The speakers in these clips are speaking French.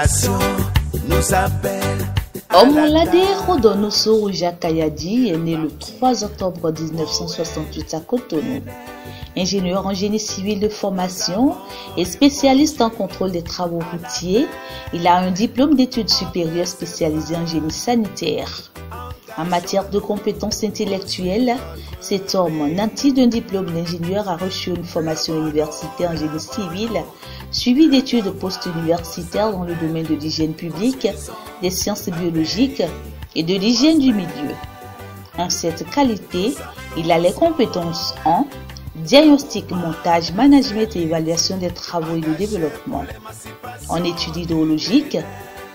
nation nous appelle. Omolade Rodonouso Jacques Kayadi est né le 3 octobre 1968 à Cotonou. Ingénieur en génie civil de formation et spécialiste en contrôle des travaux routiers, il a un diplôme d'études supérieures spécialisé en génie sanitaire. En matière de compétences intellectuelles, cet homme, nanti d'un diplôme d'ingénieur, a reçu une formation universitaire en génie civil, suivi d'études post-universitaires dans le domaine de l'hygiène publique, des sciences biologiques et de l'hygiène du milieu. En cette qualité, il a les compétences en diagnostic, montage, management et évaluation des travaux et de développement, en études hydrologiques,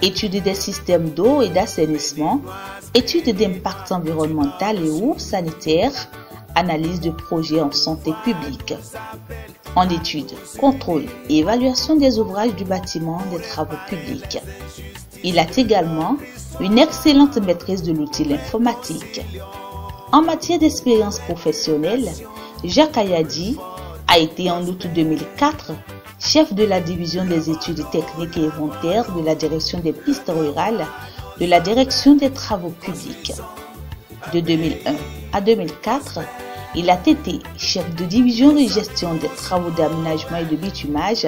études des systèmes d'eau et d'assainissement, études d'impact environnemental et ou sanitaire, analyse de projets en santé publique, en études, contrôle et évaluation des ouvrages du bâtiment des travaux publics. Il a également une excellente maîtrise de l'outil informatique. En matière d'expérience professionnelle, Jacques Kayadi a été en août 2004 chef de la division des études techniques et inventaires de la direction des pistes rurales de la direction des travaux publics. De 2001 à 2004, il a été chef de division de gestion des travaux d'aménagement et de bitumage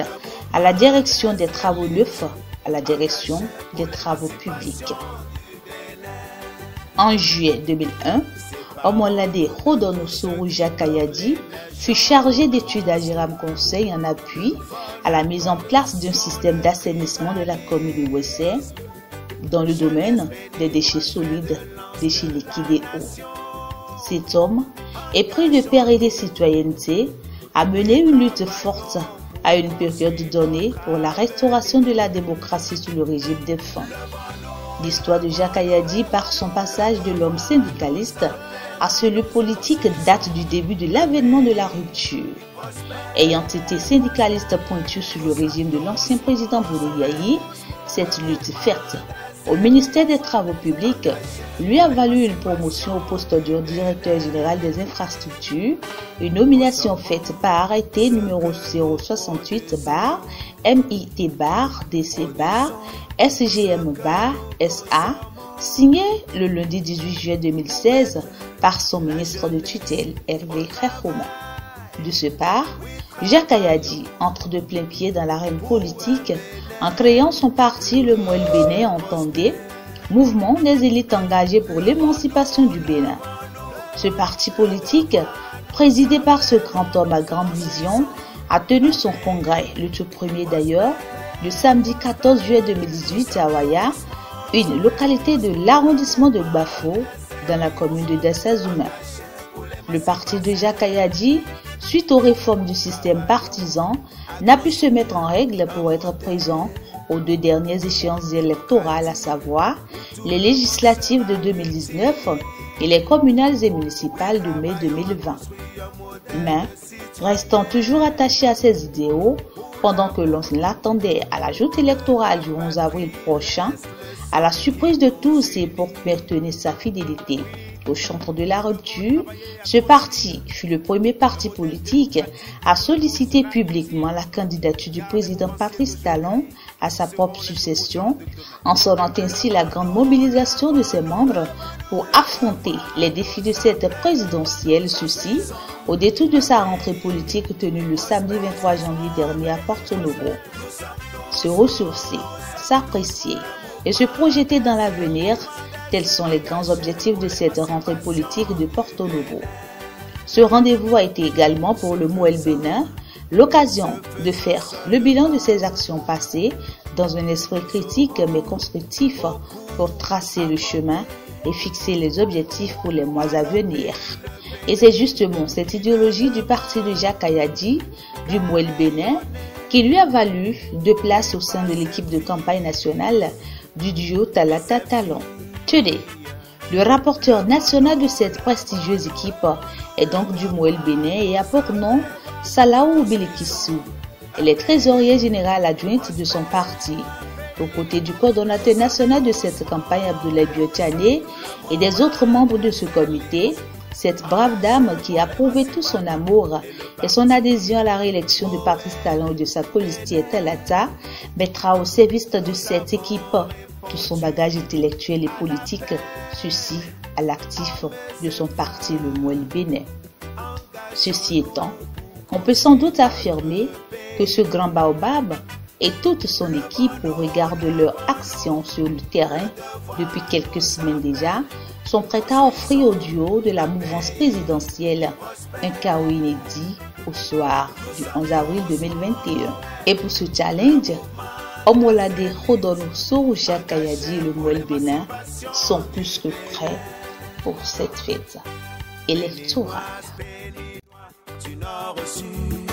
à la direction des travaux neufs à la direction des travaux publics. En juillet 2001, Omolade Rodonouso Jacques Kayadi fut chargé d'études à Jérôme Conseil en appui à la mise en place d'un système d'assainissement de la commune de Ouessé dans le domaine des déchets solides, déchets liquides et eau. Cet homme, épris de père et de citoyenneté, a mené une lutte forte à une période donnée pour la restauration de la démocratie sous le régime défunt. L'histoire de Jacques Kayadi, par son passage de l'homme syndicaliste à celui politique, date du début de l'avènement de la rupture. Ayant été syndicaliste pointu sous le régime de l'ancien président Boulay-Yahi, cette lutte faite au ministère des Travaux publics lui a valu une promotion au poste de directeur général des infrastructures, une nomination faite par arrêté numéro 068-MIT-DC-DC-SGM-SA, signé le lundi 18 juillet 2016 par son ministre de tutelle, Hervé Kherouma. De ce part, Jacques Kayadi entre de plein pied dans l'arène politique en créant son parti, le Mouel Bénin Entendé, mouvement des élites engagées pour l'émancipation du Bénin. Ce parti politique, présidé par ce grand homme à grande vision, a tenu son congrès, le tout premier d'ailleurs, le samedi 14 juillet 2018 à Ouaya, une localité de l'arrondissement de Bafo, dans la commune de Dassazouma. Le parti de Jacques Kayadi, suite aux réformes du système partisan, n'a pu se mettre en règle pour être présent aux deux dernières échéances électorales, à savoir les législatives de 2019 et les communales et municipales de mai 2020. Mais, restant toujours attaché à ses idéaux, pendant que l'on l'attendait à la joute électorale du 11 avril prochain, à la surprise de tous et pour maintenir sa fidélité au chantre de la rupture, ce parti fut le premier parti politique à solliciter publiquement la candidature du président Patrice Talon à sa propre succession, en sonnant ainsi la grande mobilisation de ses membres pour affronter les défis de cette présidentielle, ceci au détour de sa rentrée politique tenue le samedi 23 janvier dernier à Porto Novo. Se ressourcer, s'apprécier et se projeter dans l'avenir, tels sont les grands objectifs de cette rentrée politique de Porto Novo. Ce rendez-vous a été également pour le Mouel Bénin l'occasion de faire le bilan de ses actions passées dans un esprit critique mais constructif pour tracer le chemin et fixer les objectifs pour les mois à venir. Et c'est justement cette idéologie du parti de Jacques Kayadi, du Mouel Bénin, qui lui a valu 2 places au sein de l'équipe de campagne nationale du duo Talata Talon. Tenez, le rapporteur national de cette prestigieuse équipe est donc du Mouel Bénin et a pour nom Salaou Bilikissou. Elle est trésorière générale adjointe de son parti. Aux côtés du coordonnateur national de cette campagne Abdoulaye Biotiané et des autres membres de ce comité, Cette brave dame qui a prouvé tout son amour et son adhésion à la réélection de Patrice Talon et de sa colistière Talata mettra au service de cette équipe tout son bagage intellectuel et politique, ceci à l'actif de son parti le Mouel Bénin. Ceci étant, on peut sans doute affirmer que ce grand baobab et toute son équipe, au regard de leur action sur le terrain depuis quelques semaines déjà, sont prêts à offrir au duo de la mouvance présidentielle un chaos inédit au soir du 11 avril 2021. Et pour ce challenge, Omolade Khodonoso, Jacques Kayadi et le Mouel Bénin sont plus que prêts pour cette fête électorale. Tu n'as reçu